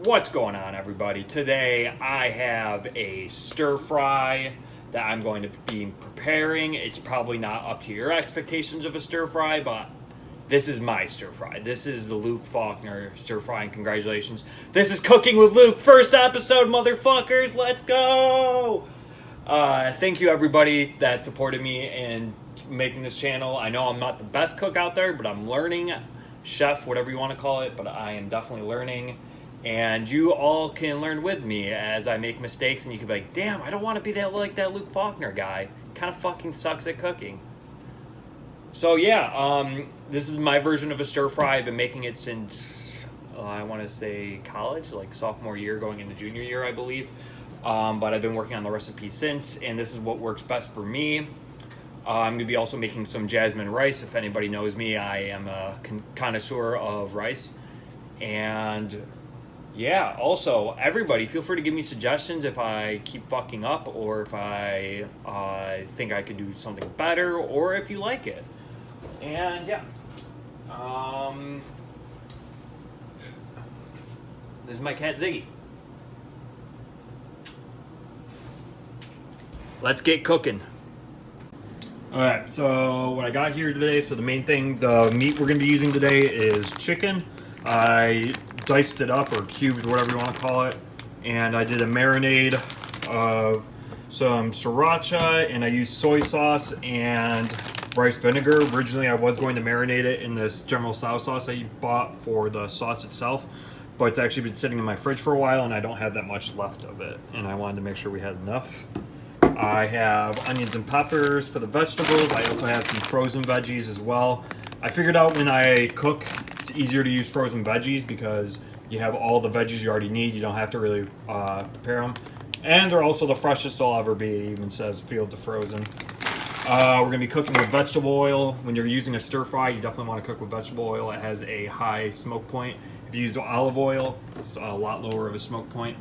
What's going on, everybody? Today I have a stir fry that I'm going to be preparing. It's probably not up to your expectations of a stir fry, but this is my stir fry. This is the Luke Faulkner stir fry, and congratulations. This is Cooking with Luke, first episode, motherfuckers. Let's go! Thank you, everybody that supported me in making this channel. I know I'm not the best cook out there, but I'm learning. Chef, whatever you want to call it, but I am definitely learning. And you all can learn with me as I make mistakes, and you can be like, damn, I don't want to be like that Luke Faulkner guy. Kind of fucking sucks at cooking. So yeah, this is my version of a stir fry. I've been making it since, I want to say college, like sophomore year going into junior year, I believe. But I've been working on the recipe since, and this is what works best for me. I'm going to be also making some jasmine rice. If anybody knows me, I am a connoisseur of rice. And yeah, also, everybody, feel free to give me suggestions if I keep fucking up, or if I think I could do something better, or if you like it. And yeah. This is my cat, Ziggy. Let's get cooking. Alright, so what I got here today, so the main thing, the meat we're going to be using today is chicken. I diced it up, or cubed, whatever you want to call it, and I did a marinade of some sriracha, and I used soy sauce and rice vinegar. Originally I was going to marinate it in this General Tso sauce I bought for the sauce itself, but it's actually been sitting in my fridge for a while and I don't have that much left of it, and I wanted to make sure we had enough. I have onions and peppers for the vegetables. I also have some frozen veggies as well. I figured out when I cook, it's easier to use frozen veggies because you have all the veggies you already need. You don't have to really prepare them. And they're also the freshest they'll ever be. It even says field to frozen. We're going to be cooking with vegetable oil. When you're using a stir fry, you definitely want to cook with vegetable oil. It has a high smoke point. If you use olive oil, it's a lot lower of a smoke point.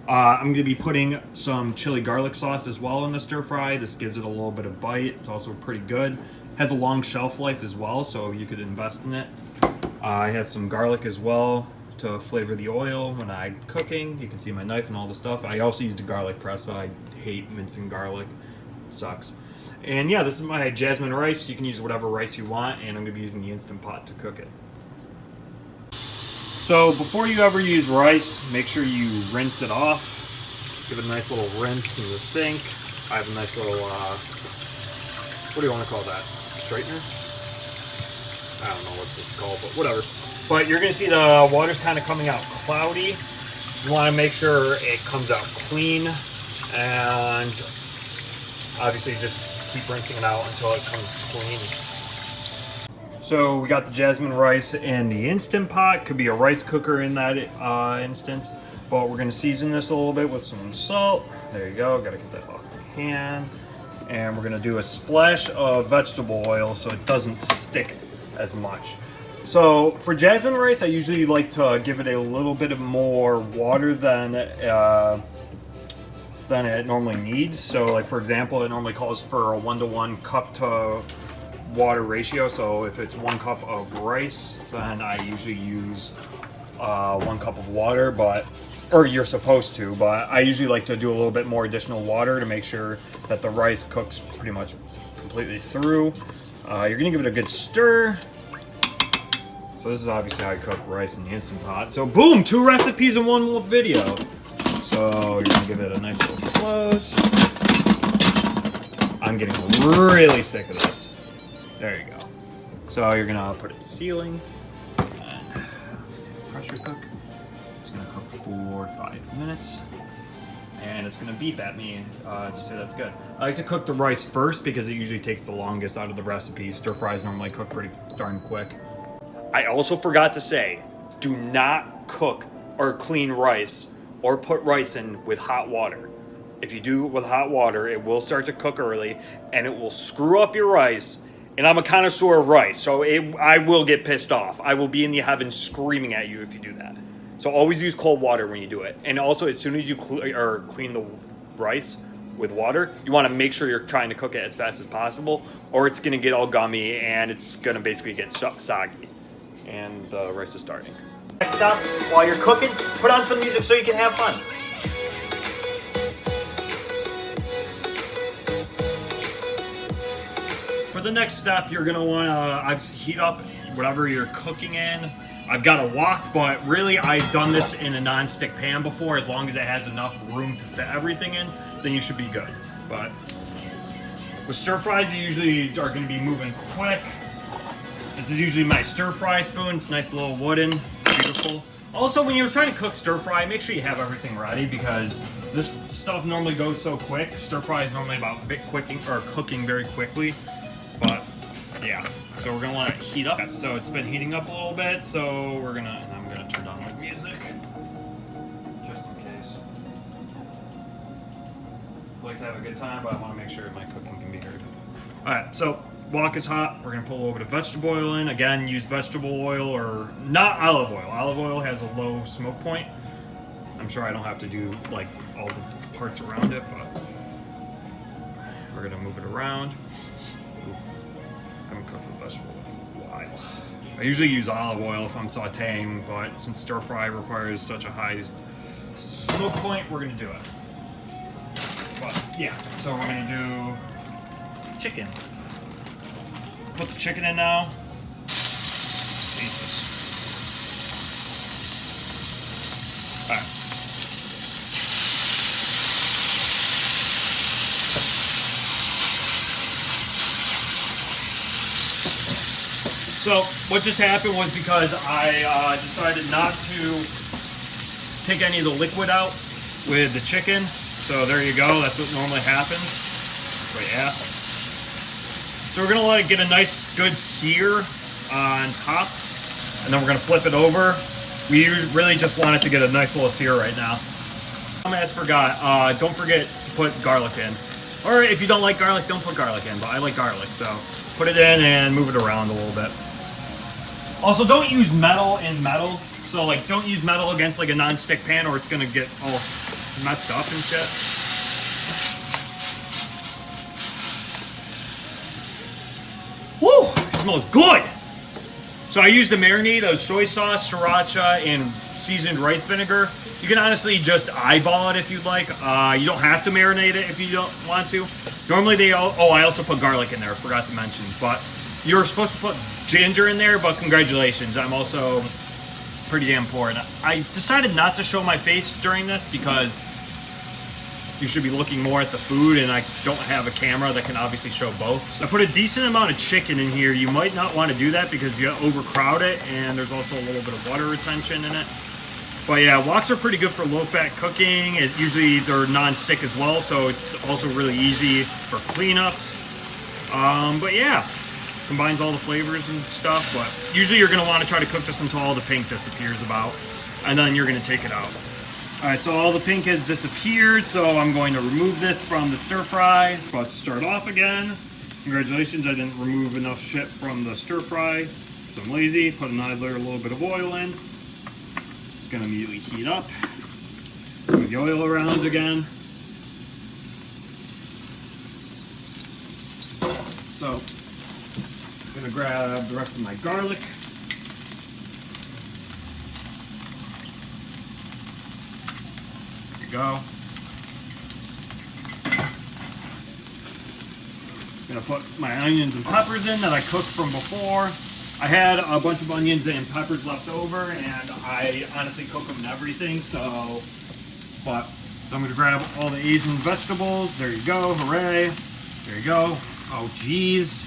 I'm going to be putting some chili garlic sauce as well in the stir fry. This gives it a little bit of bite. It's also pretty good. Has a long shelf life as well, so you could invest in it. I have some garlic as well to flavor the oil when I'm cooking. You can see my knife and all the stuff. I also used a garlic press. I hate mincing garlic. It sucks. And yeah, this is my jasmine rice. You can use whatever rice you want, and I'm going to be using the Instant Pot to cook it. So before you ever use rice, make sure you rinse it off. Give it a nice little rinse in the sink. I have a nice little, what do you want to call that? Straightener? I don't know what this is called, but whatever. But you're going to see the water's kind of coming out cloudy. You want to make sure it comes out clean, and obviously just keep rinsing it out until it comes clean. So we got the jasmine rice in the Instant Pot. Could be a rice cooker in that instance. But we're going to season this a little bit with some salt. There you go. Got to get that off my hand. And we're going to do a splash of vegetable oil so it doesn't stick as much. So for jasmine rice, I usually like to give it a little bit more water than it normally needs. So like, for example, it normally calls for a 1-to-1 cup to water ratio. So if it's 1 cup of rice, then I usually use 1 cup of water, or you're supposed to, but I usually like to do a little bit more additional water to make sure that the rice cooks pretty much completely through. You're gonna give it a good stir. So this is obviously how you cook rice in the Instant Pot. So boom, 2 recipes in 1 video. So you're gonna give it a nice little close. I'm getting really sick of this. There you go. So you're gonna put it to sealing and pressure cook. It's gonna cook for 5 minutes, and it's gonna beep at me to say that's good. I like to cook the rice first because it usually takes the longest out of the recipe. Stir fries normally cook pretty darn quick. I also forgot to say, do not cook or clean rice or put rice in with hot water. If you do it with hot water, it will start to cook early and it will screw up your rice. And I'm a connoisseur of rice, so I will get pissed off. I will be in the heavens screaming at you if you do that. So always use cold water when you do it. And also, as soon as you clean the rice with water, you want to make sure you're trying to cook it as fast as possible, or it's going to get all gummy and it's going to basically get soggy. And the rice is starting. Next stop, while you're cooking, put on some music so you can have fun. For the next step, you're gonna wanna heat up whatever you're cooking in. I've got a wok, but really I've done this in a non-stick pan before. As long as it has enough room to fit everything in, then you should be good. But with stir fries, you usually are gonna be moving quick. This is usually my stir fry spoon. It's nice little wooden, beautiful. Also, when you're trying to cook stir fry, make sure you have everything ready because this stuff normally goes so quick. Stir fry is normally about cooking very quickly. But yeah, so we're gonna want to heat up. So it's been heating up a little bit. So I'm gonna turn down my music just in case. I like to have a good time, but I want to make sure my cooking can be heard. All right, so wok is hot. We're gonna put a little bit of vegetable oil in. Again, use vegetable oil or not olive oil. Olive oil has a low smoke point. I'm sure I don't have to do like all the parts around it, but we're gonna move it around. I haven't cooked with vegetable oil in a while. I usually use olive oil if I'm sauteing, but since stir fry requires such a high smoke point, we're gonna do it. But yeah, so we're gonna do chicken. Put the chicken in now. Jesus. All right. So what just happened was because I decided not to take any of the liquid out with the chicken. So there you go. That's what normally happens. But yeah. So we're gonna let it get a nice, good sear on top, and then we're gonna flip it over. We really just want it to get a nice little sear right now. I almost forgot. Don't forget to put garlic in. Or if you don't like garlic, don't put garlic in. But I like garlic, so put it in and move it around a little bit. Also, don't use metal in metal. So like, don't use metal against like a non-stick pan, or it's gonna get all messed up and shit. Woo! It smells good! So I used a marinade of soy sauce, sriracha, and seasoned rice vinegar. You can honestly just eyeball it if you'd like. You don't have to marinate it if you don't want to. Normally I also put garlic in there, forgot to mention. But you were supposed to put ginger in there, but congratulations. I'm also pretty damn poor. And I decided not to show my face during this because you should be looking more at the food, and I don't have a camera that can obviously show both. So I put a decent amount of chicken in here. You might not want to do that because you overcrowd it, and there's also a little bit of water retention in it. But yeah, woks are pretty good for low-fat cooking. Usually they're non-stick as well, so it's also really easy for cleanups. But yeah, combines all the flavors and stuff. But usually you're going to want to try to cook this until all the pink disappears about, and then you're going to take it out. All right, so all the pink has disappeared, so I'm going to remove this from the stir fry. About to start off again. Congratulations, I didn't remove enough shit from the stir fry, so I'm lazy. Put another little bit of oil in. It's gonna immediately heat up. Move the oil around again. So, I'm gonna grab the rest of my garlic. Go. Gonna put my onions and peppers in that I cooked from before. I had a bunch of onions and peppers left over, and I honestly cook them and everything. But I'm gonna grab all the Asian vegetables. There you go. Hooray! There you go. Oh, geez.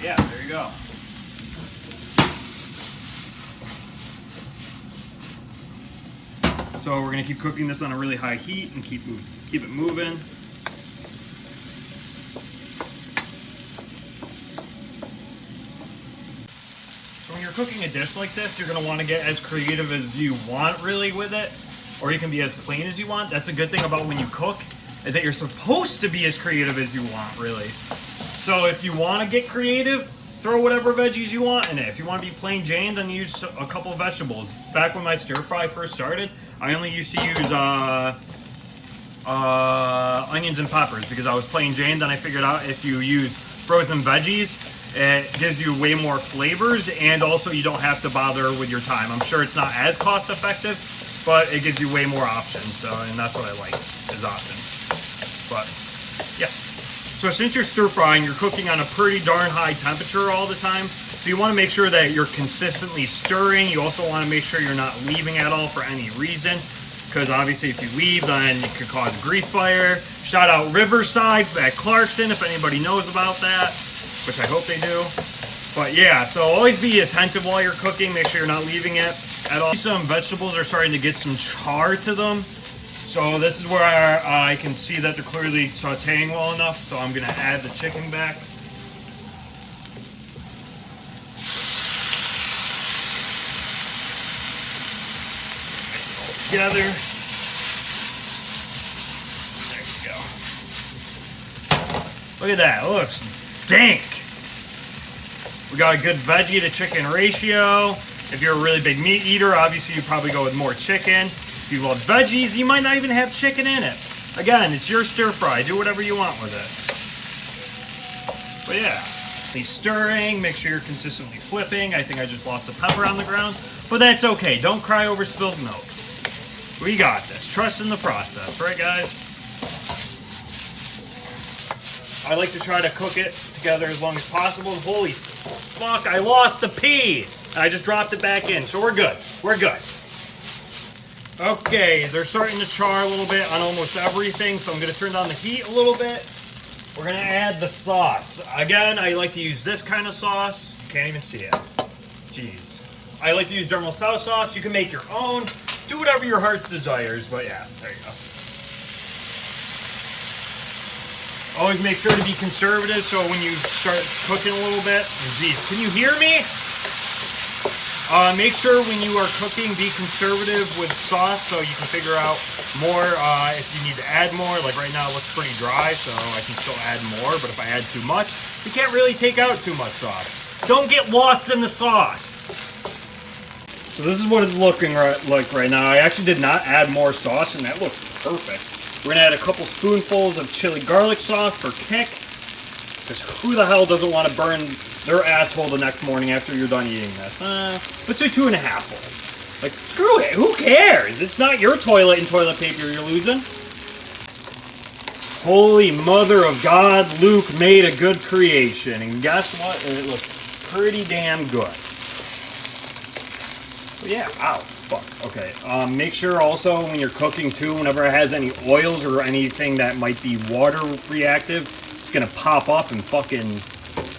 Yeah, there you go. So we're gonna keep cooking this on a really high heat and keep it moving. So when you're cooking a dish like this, you're gonna want to get as creative as you want really with it, or you can be as plain as you want. That's a good thing about when you cook, is that you're supposed to be as creative as you want really. So if you want to get creative, throw whatever veggies you want in it. If you want to be plain Jane, then use a couple of vegetables. Back when my stir fry first started, I only used to use onions and peppers because I was plain Jane. Then I figured out if you use frozen veggies, It gives you way more flavors, and also you don't have to bother with your time. I'm sure it's not as cost effective, but it gives you way more options. So, and that's what I like, is options. But yeah. So since you're stir frying, you're cooking on a pretty darn high temperature all the time. So you want to make sure that you're consistently stirring. You also want to make sure you're not leaving at all for any reason, because obviously if you leave, then it could cause a grease fire. Shout out Riverside at Clarkson if anybody knows about that, which I hope they do. But yeah, so always be attentive while you're cooking. Make sure you're not leaving it at all. Some vegetables are starting to get some char to them. So this is where I can see that they're clearly sauteing well enough. So I'm going to add the chicken back. Together. There we go. Look at that. It looks dank. We got a good veggie to chicken ratio. If you're a really big meat eater, obviously you probably go with more chicken. If you love veggies, you might not even have chicken in it. Again, it's your stir fry. Do whatever you want with it. But yeah, be stirring. Make sure you're consistently flipping. I think I just lost a pepper on the ground, but that's okay. Don't cry over spilled milk. We got this. Trust in the process, right, guys? I like to try to cook it together as long as possible. Holy fuck, I lost the pea. I just dropped it back in, so we're good. We're good. Okay, they're starting to char a little bit on almost everything, so I'm going to turn down the heat a little bit. We're going to add the sauce. Again, I like to use this kind of sauce. Can't even see it. Jeez. I like to use General Tso sauce. You can make your own. Do whatever your heart desires, but yeah, there you go. Always make sure to be conservative, so when you start cooking a little bit, geez, can you hear me? Make sure when you are cooking, be conservative with sauce so you can figure out more if you need to add more. Like right now it looks pretty dry, so I can still add more, but if I add too much, you can't really take out too much sauce. Don't get lost in the sauce. So this is what it's looking like right now. I actually did not add more sauce, and that looks perfect. We're gonna add a couple spoonfuls of chili garlic sauce for kick, because who the hell doesn't want to burn their asshole the next morning after you're done eating this? Let's do 2.5 bowls. Like, screw it, who cares? It's not your toilet and toilet paper you're losing. Holy mother of God, Luke made a good creation, and guess what? It looks pretty damn good. Yeah, ow, fuck, okay. Make sure also when you're cooking too, whenever it has any oils or anything that might be water reactive, it's gonna pop up and fucking,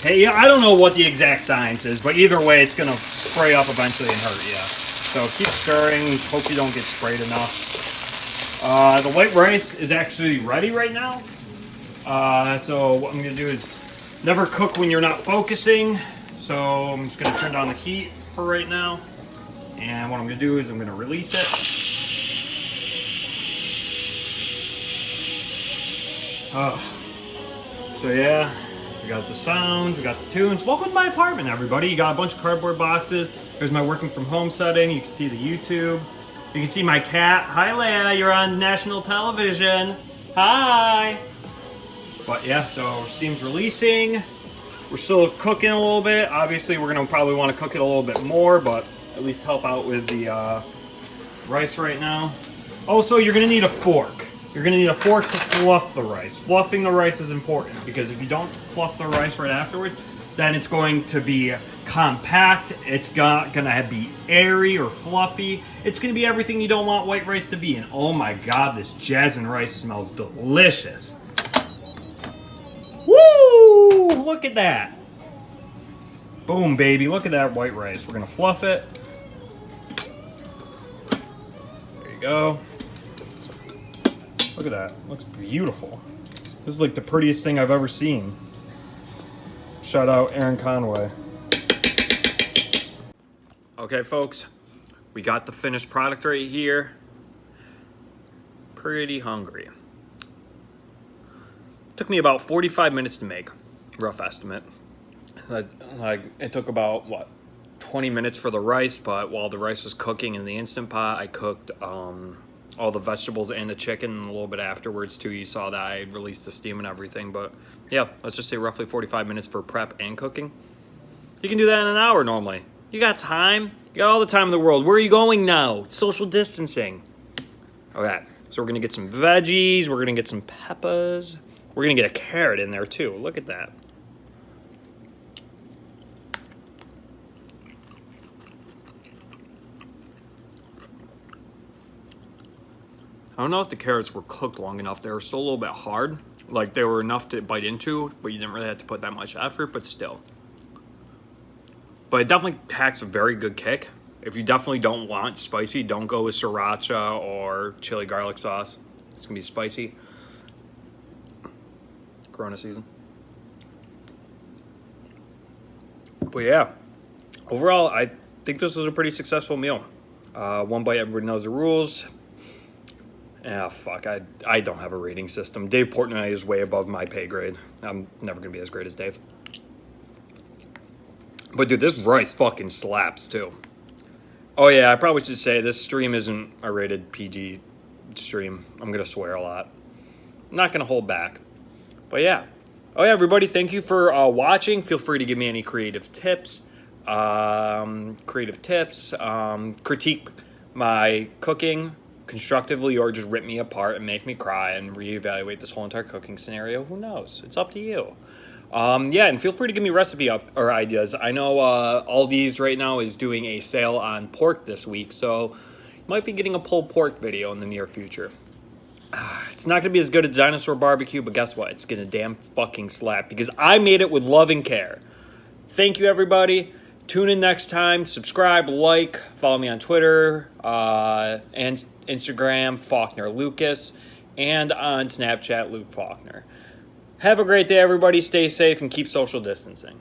hey, I don't know what the exact science is, but either way, it's gonna spray up eventually and hurt you. So keep stirring, hope you don't get sprayed enough. The white rice is actually ready right now. So what I'm gonna do is never cook when you're not focusing. So I'm just gonna turn down the heat for right now. And what I'm going to do is I'm going to release it. So yeah, we got the sounds, we got the tunes. Welcome to my apartment, everybody. You got a bunch of cardboard boxes. There's my working from home setting. You can see the YouTube. You can see my cat. Hi, Leia. You're on national television. Hi. But yeah, so steam's releasing. We're still cooking a little bit. Obviously, we're going to probably want to cook it a little bit more, but at least help out with the rice right now. Also, you're going to need a fork. You're going to need a fork to fluff the rice. Fluffing the rice is important because if you don't fluff the rice right afterwards, then it's going to be compact. It's not going to be airy or fluffy. It's going to be everything you don't want white rice to be. And oh my God, this Jasmine rice smells delicious. Woo! Look at that. Boom, baby. Look at that white rice. We're going to fluff it. There you go. Look at that. Looks beautiful. This is like the prettiest thing I've ever seen. Shout out Aaron Conway. Okay, folks. We got the finished product right here. Pretty hungry. Took me about 45 minutes to make. Rough estimate. Like it took about, what, 20 minutes for the rice, but while the rice was cooking in the Instant Pot, I cooked a all the vegetables and the chicken, and a little bit afterwards too. You saw that I released the steam and everything, but yeah, let's just say roughly 45 minutes for prep and cooking. You can do that in an hour normally. You got time. You got all the time in the world. Where are you going now? Social distancing. Okay, so we're gonna get some veggies. We're gonna get some peppers. We're gonna get a carrot in there too. Look at that. I don't know if the carrots were cooked long enough. They were still a little bit hard. Like they were enough to bite into, but you didn't really have to put that much effort, but still. But it definitely packs a very good kick. If you definitely don't want spicy, don't go with sriracha or chili garlic sauce. It's gonna be spicy. Corona season. But yeah, overall, I think this was a pretty successful meal. One bite, everybody knows the rules. Fuck, I don't have a rating system. Dave Portnoy is way above my pay grade. I'm never going to be as great as Dave. But dude, this rice fucking slaps too. Oh yeah, I probably should say this stream isn't a rated PG stream. I'm going to swear a lot. I'm not going to hold back. But yeah. Oh yeah, everybody, thank you for watching. Feel free to give me any creative tips. Critique my cooking constructively, or just rip me apart and make me cry and reevaluate this whole entire cooking scenario. Who knows? It's up to you. Yeah, and feel free to give me recipe or ideas. I know Aldi's right now is doing a sale on pork this week, so you might be getting a pulled pork video in the near future. It's not going to be as good as Dinosaur Barbecue, but guess what? It's going to damn fucking slap because I made it with love and care. Thank you, everybody. Tune in next time. Subscribe, like, follow me on Twitter and Instagram, Faulkner Lucas, and on Snapchat, Luke Faulkner. Have a great day, everybody. Stay safe and keep social distancing.